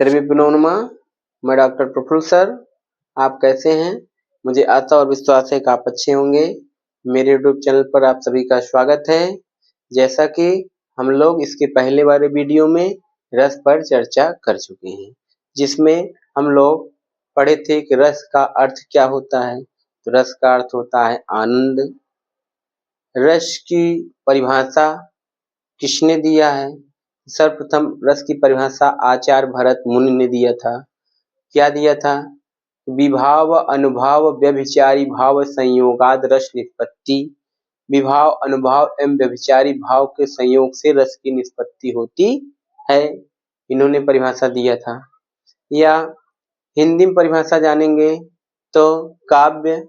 सर्वेभ्यो नमः। मैं doctor Praful sir. आप कैसे हैं? मुझे आशा और विश्वास है कि आप अच्छे होंगे। मेरे यूट्यूब चैनल पर आप सभी का स्वागत है। जैसा कि हम लोग इसके पहले वाले वीडियो में रस पर चर्चा कर चुके हैं, जिसमें हम लोग पढ़े थे कि रस का अर्थ क्या होता है। तो रस का अर्थ होता है आनंद। रस की परिभाषा किसने दिया है? सर्वप्रथम रस की परिभाषा आचार्य भरत मुनि ने दिया था। क्या दिया था? विभाव अनुभाव व्यभिचारी भाव संयोगाद रस निष्पत्ति। विभाव अनुभाव एवं व्यभिचारी भाव के संयोग से रस की निष्पत्ति होती है। इन्होंने परिभाषा दिया था। या हिंदी में परिभाषा जानेंगे तो काव्य,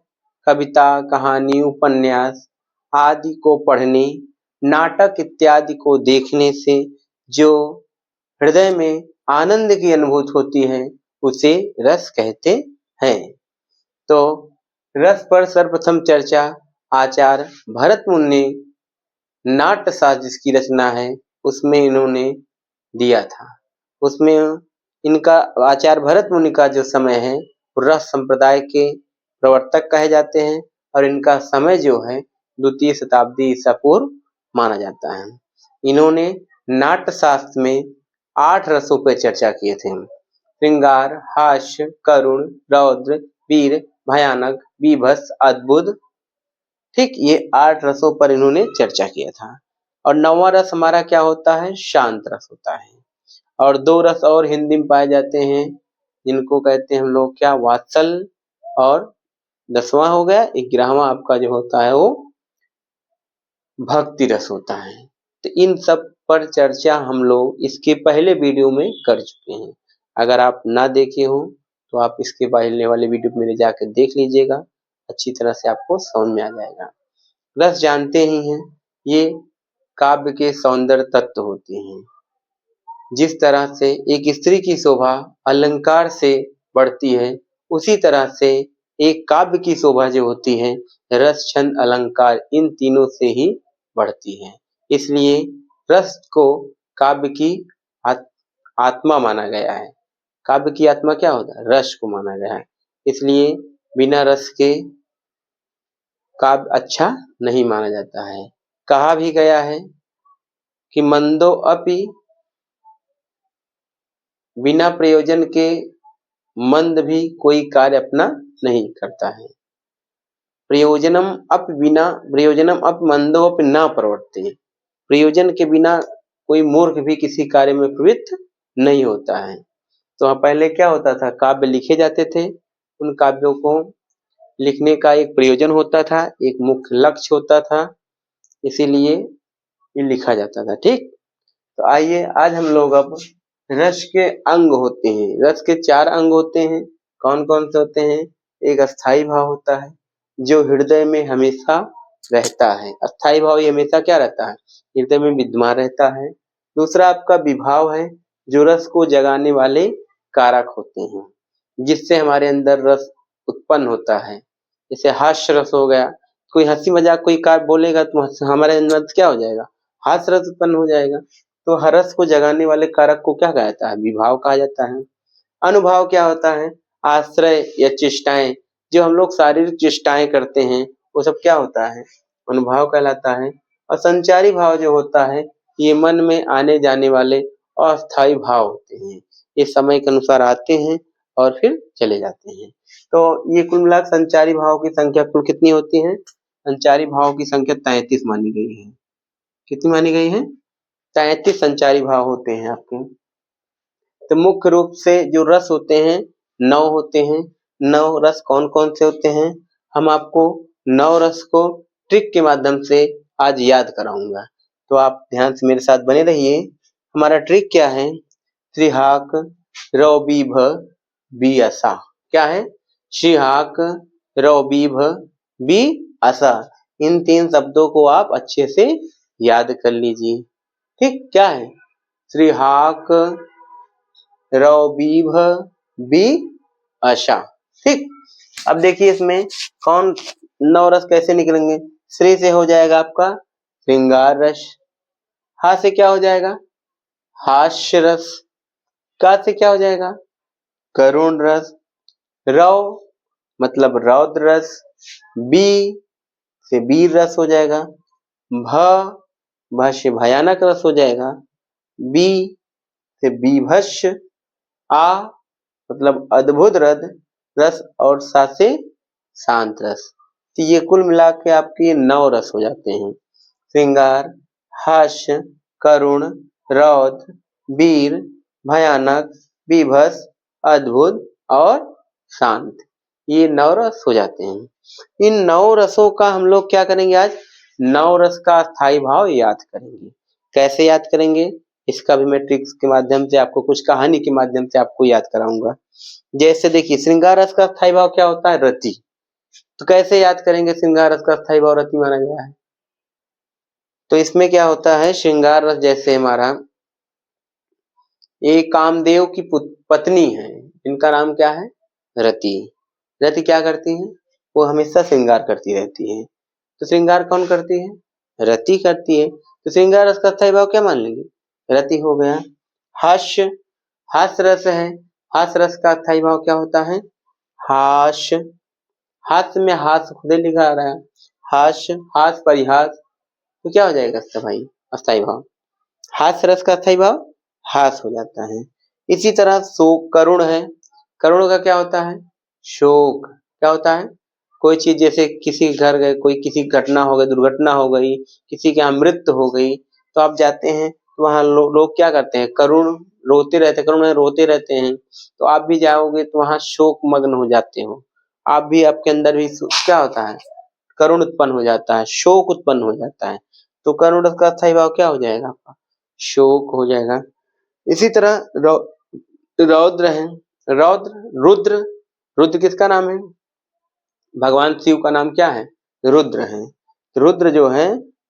कविता, कहानी, उपन्यास आदि को पढ़ने, नाटक इत्यादि को देखने से जो हृदय में आनंद की अनुभूति होती है उसे रस कहते हैं। तो रस पर सर्वप्रथम चर्चा आचार्य भरत मुनि ने नाट्य शास्त्र जिसकी रचना है उसमें इन्होंने दिया था। उसमें इनका आचार्य भरत मुनि का जो समय है वो रस संप्रदाय के प्रवर्तक कहे जाते हैं और इनका समय जो है 2वीं शताब्दी ईसा पूर्व माना जाता है। इन्होंने नाट्य शास्त्र में 8 रसों पर चर्चा किए थे। श्रृंगार, हास्य, करुण, रौद्र, वीर, भयानक, बीभत्स, अद्भुत। ठीक, ये 8 रसों पर इन्होंने चर्चा किया था। और 9वां रस हमारा क्या होता है? शांत रस होता है। और 2 रस और हिंदी में पाए जाते हैं, जिनको कहते हैं हम लोग क्या? वात्सल्य। और 10वां हो गया, 11वां आपका जो होता है वो भक्ति रस होता है। तो इन सब पर चर्चा हम लोग इसके पहले वीडियो में कर चुके हैं। अगर आप ना देखे हो तो आप इसके पहले वाले वीडियो में जाकर देख लीजिएगा, अच्छी तरह से आपको समझ में आ जाएगा। रस जानते ही हैं, ये काव्य के सौंदर्य तत्व होते हैं। जिस तरह से एक स्त्री की शोभा अलंकार से बढ़ती है, उसी तरह से एक काव्य की शोभा जो होती है रस, छंद, अलंकार इन तीनों से ही बढ़ती है। इसलिए रस को काव्य की आत्मा माना गया है। काव्य की आत्मा क्या होता है? रस को माना गया है। इसलिए बिना रस के काव्य अच्छा नहीं माना जाता है। कहा भी गया है कि मंदो अपि, बिना प्रयोजन के मंद भी कोई कार्य अपना नहीं करता है। प्रयोजनम अप मंदो अपि न प्रवर्ते। प्रयोजन के बिना कोई मूर्ख भी किसी कार्य में प्रवृत्त नहीं होता है। तो पहले क्या होता था? काव्य लिखे जाते थे। उन काव्यों को लिखने का एक प्रयोजन होता था, एक मुख्य लक्ष्य होता था, इसीलिए ये लिखा जाता था। ठीक, तो आइए आज हम लोग अब रस के अंग होते हैं। रस के 4 अंग होते हैं। कौन कौन से होते हैं? एक अस्थाई भाव होता है जो हृदय में हमेशा रहता है। अस्थाई भाव ये हमेशा क्या रहता है? हृदय में विद्यमान रहता है। दूसरा आपका विभाव है, जो रस को जगाने वाले कारक होते हैं, जिससे हमारे अंदर रस उत्पन्न होता है। जैसे हास्य रस हो गया, कोई हंसी मजाक कोई कार बोलेगा तो हमारे अंदर क्या हो जाएगा? हास्य रस उत्पन्न हो जाएगा। तो रस को जगाने वाले कारक को क्या कहा जाता है? विभाव कहा जाता है। अनुभव क्या होता है? आश्रय या चेष्टाएं, जो हम लोग शारीरिक चेष्टाएं करते हैं वो सब क्या होता है? अनुभव कहलाता है। और संचारी भाव जो होता है ये मन में आने जाने वाले अस्थायी भाव होते हैं। ये समय के अनुसार आते हैं और फिर चले जाते हैं। तो ये कुल मिलाकर संचारी भाव की संख्या कुल कितनी होती है? संचारी भाव की संख्या 33 मानी गई है। कितनी मानी गई है? 33 संचारी भाव होते हैं आपके। तो मुख्य रूप से जो रस होते हैं 9 होते हैं। 9 रस कौन कौन से होते हैं? हम आपको 9 रस को ट्रिक के माध्यम से आज याद कराऊंगा, तो आप ध्यान से मेरे साथ बने रहिए। हमारा ट्रिक क्या है? त्रिहाक, रौबीभ, बी असा। क्या है? श्रीहाक, रौबीभ, बी असा। इन 3 शब्दों को आप अच्छे से याद कर लीजिए। ठीक, क्या है? त्रिहाक, रौबीभ, बी अशा। ठीक, अब देखिए इसमें कौन 9 रस कैसे निकलेंगे? श्री से हो जाएगा आपका श्रृंगार रस। हा से क्या हो जाएगा? हास्य रस। का से क्या हो जाएगा? करुण रस। रौ मतलब रौद्र रस। बी से वीर रस हो जाएगा। भ से भयानक रस हो जाएगा। बी से बीभत्स। आ मतलब अद्भुत रस और सा से शांत रस। तो ये कुल मिला के आपके 9 रस हो जाते हैं। श्रृंगार, हास्य, करुण, रौद्र, वीर, भयानक, बीभत्स, अद्भुत और शांत। ये 9 रस हो जाते हैं। इन 9 रसों का हम लोग क्या करेंगे आज? 9 रस का स्थायी भाव याद करेंगे। कैसे याद करेंगे? इसका भी मैं ट्रिक्स के माध्यम से आपको, कुछ कहानी के माध्यम से आपको याद कराऊंगा। जैसे देखिए, श्रृंगार रस का स्थायी भाव क्या होता है? रति। तो कैसे याद करेंगे? श्रृंगार रस का स्थायी भाव रति माना गया है। तो इसमें क्या होता है? श्रृंगार रस जैसे हमारा एक कामदेव की पत्नी है, इनका नाम क्या है? रति। रति क्या करती है? वो हमेशा श्रृंगार करती रहती है। तो श्रृंगार कौन करती है? रति करती है। तो श्रृंगार रस का स्थायी भाव क्या मान लेंगे? रति हो गया। हास्य, हास्य रस है। हास्य रस का स्थायी भाव क्या होता है? हास्य। हास्य में हास्य खुदे लिखा आ रहा है। हास्य, हास्य परिहास, तो क्या हो जाएगा इसका भाई अस्थायी भाव? हास्य रस का अस्थायी भाव हास हो जाता है। इसी तरह शोक, करुण है। करुण का क्या होता है? शोक। क्या होता है? कोई चीज, जैसे किसी के घर गए, कोई किसी घटना हो गई, दुर्घटना हो गई, किसी के यहाँ मृत्यु हो गई, तो आप जाते हैं तो वहाँ लोग क्या करते हैं? करुण रोते रहते हैं, करुण रोते रहते हैं। तो आप भी जाओगे तो वहाँ शोक मग्न हो जाते हो। आप भी, आपके अंदर भी क्या होता है? करुण उत्पन्न हो जाता है, शोक उत्पन्न हो जाता है। तो करुण रस का अस्थायी भाव क्या हो जाएगा आपका? शोक हो जाएगा। इसी तरह रौद्र है। रौद्र, रुद्र। रुद्र किसका नाम है? भगवान शिव का नाम क्या है? रुद्र है। तो रुद्र जो है,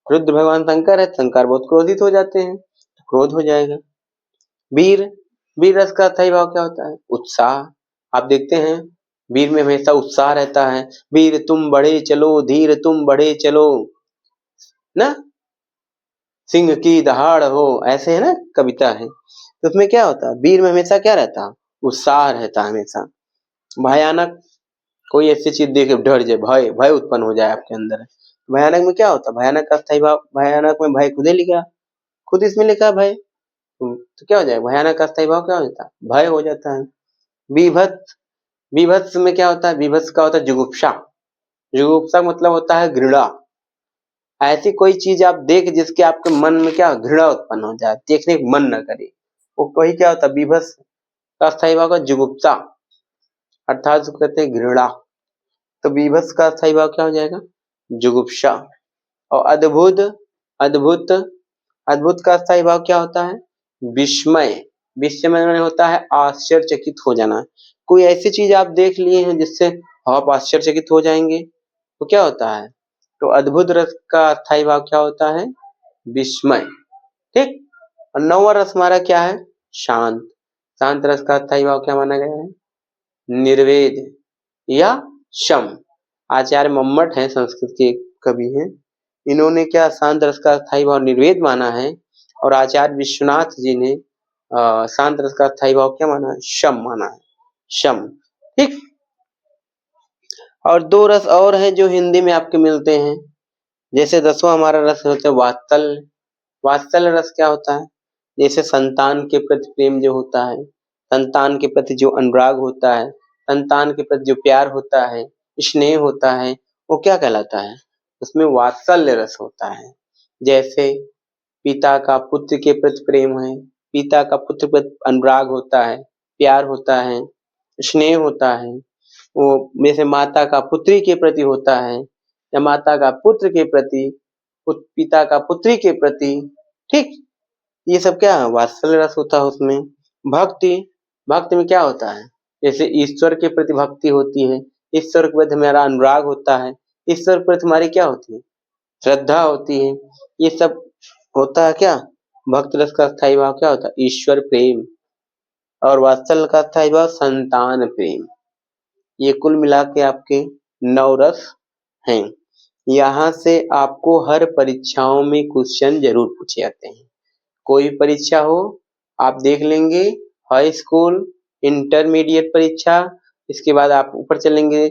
रुद्र भगवान शंकर है। शंकर बहुत क्रोधित हो जाते हैं, तो क्रोध हो जाएगा। वीर, वीर रस का अस्थायी भाव क्या होता है? उत्साह। आप देखते हैं वीर में हमेशा उत्साह रहता है। वीर तुम बढ़े चलो, धीर तुम बढ़े चलो, ना सिंह की दहाड़ हो, ऐसे है ना कविता है। तो उसमें क्या होता है? वीर में हमेशा क्या रहता है? उत्साह रहता है हमेशा। भयानक, कोई ऐसी चीज देख के डर जाए, भय भय उत्पन्न हो जाए आपके अंदर। भयानक में क्या होता है? भयानक का अस्थायी भाव, भयानक में भय खुदे लिखा, खुद इसमें लिखा है भय। तो क्या हो जाएगा? भयानक का अस्थायी भाव क्या हो जाता है? भय हो जाता है। बीभत्स, बीभत्स में क्या होता है? बीभत्स का होता है जुगुप्सा। जुगुप्सा मतलब होता है घृणा। ऐसी कोई चीज आप देख जिसके आपके मन में क्या घृणा उत्पन्न हो जाए, देखने का मन न करे, वो वही क्या होता है? बीभत्स का स्थायी भाव का जुगुप्सा, अर्थात उसको कहते हैं घृणा। तो बीभत्स का स्थायी भाव क्या हो जाएगा? जुगुप्सा। और अद्भुत, अद्भुत, अद्भुत का स्थायी भाव क्या होता है? विस्मय। विस्मय में होता है आश्चर्यचकित हो जाना। कोई ऐसी चीज आप देख लिए हैं जिससे आप आश्चर्यचकित हो जाएंगे, तो क्या होता है? तो अद्भुत रस का स्थायी भाव क्या होता है? विस्मय। ठीक। और 9वां रस हमारा क्या है? शांत। शांत रस का स्थायी भाव क्या माना गया है? निर्वेद या शम। आचार्य मम्मट है, संस्कृत के कवि हैं। इन्होंने क्या शांत रस का स्थायी भाव निर्वेद माना है, और आचार्य विश्वनाथ जी ने शांत रस का स्थायी भाव क्या माना है? शम माना है। शम। ठीक। और 2 रस और हैं जो हिंदी में आपके मिलते हैं। जैसे 10वां हमारा रस होता है वात्सल्य। वात्सल्य रस क्या होता है? जैसे संतान के प्रति प्रेम जो होता है, संतान के प्रति जो अनुराग होता है, संतान के प्रति जो प्यार होता है, स्नेह होता है, वो क्या कहलाता है? उसमें वात्सल्य रस होता है। जैसे पिता का पुत्र के प्रति प्रेम है, पिता का पुत्र पर अनुराग होता है, प्यार होता है, स्नेह होता है। वो जैसे माता का पुत्री के प्रति होता है, या माता का पुत्र के प्रति, पिता का पुत्री के प्रति। ठीक। ये सब क्या है? वात्सल्य रस होता है उसमें। भक्ति, भक्ति में क्या होता है? जैसे ईश्वर के प्रति भक्ति होती है, ईश्वर के प्रति हमारा अनुराग होता है, ईश्वर के प्रति हमारी क्या होती है? श्रद्धा होती है। ये सब होता है क्या? भक्त रस का स्थायी भाव क्या होता है? ईश्वर प्रेम। और वात्सल्य का स्थायी भाव संतान प्रेम। ये कुल मिला के आपके 9 रस हैं। यहाँ से आपको हर परीक्षाओं में क्वेश्चन जरूर पूछे जाते हैं। कोई परीक्षा हो आप देख लेंगे, हाई स्कूल, इंटरमीडिएट परीक्षा, इसके बाद आप ऊपर चलेंगे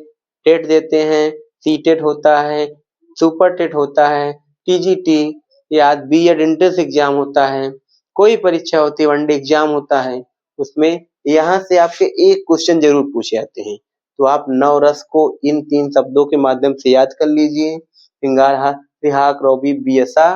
टेट देते हैं, सीटेट होता है, सुपर टेट होता है, टीजीटी या बीएड एंट्रेंस एग्जाम होता है, कोई परीक्षा होती है, वनडे एग्जाम होता है, उसमें यहाँ से आपके एक क्वेश्चन जरूर पूछे जाते हैं। तो आप नवरस को इन 3 शब्दों के माध्यम से याद कर लीजिए। श्रृंगार, हास्य, हाक, रौबी, बियसा।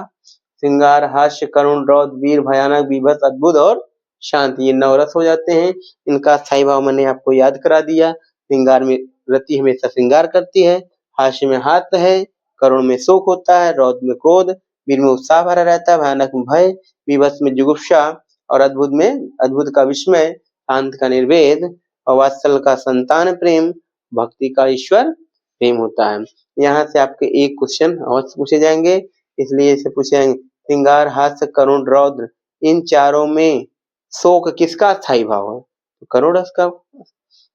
श्रृंगार, हास्य, करुण, रौद्र, वीर, भयानक, बीभत्स, अद्भुत और शांत, ये नवरस हो जाते हैं। इनका स्थायी भाव मैंने आपको याद करा दिया। श्रृंगार में रति हमेशा श्रृंगार करती है, हास्य में हास्य है, करुण में शोक होता है, रौद्र में क्रोध, वीर में उत्साह भरा रहता है, भयानक में भय, बीभत्स में जुगुप्सा और अद्भुत का विस्मय, शांत का निर्वेद और वात्सल का संतान प्रेम, भक्ति का ईश्वर प्रेम होता है। यहाँ से आपके एक क्वेश्चन अवश्य पूछे जाएंगे, इसलिए इसे पूछे जाएंगे श्रृंगार, हास्य, करुण, रौद्र, इन चारों में शोक किसका स्थायी भाव है? तो करुण रस का।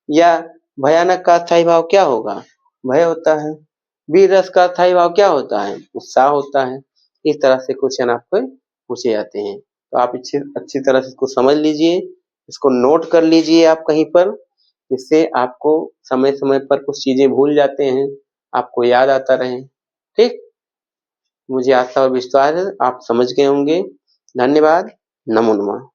या भयानक का स्थायी भाव क्या होगा? भय होता है। वीर रस का स्थायी भाव क्या होता है? उत्साह होता है। इस तरह से क्वेश्चन आपको पूछे जाते हैं, तो आप अच्छी तरह से इसको समझ लीजिए, इसको नोट कर लीजिए आप कहीं पर, इससे आपको समय समय पर कुछ चीजें भूल जाते हैं, आपको याद आता रहे। ठीक, मुझे आशा और विश्वास है आप समझ गए होंगे। धन्यवाद। नमो नमः।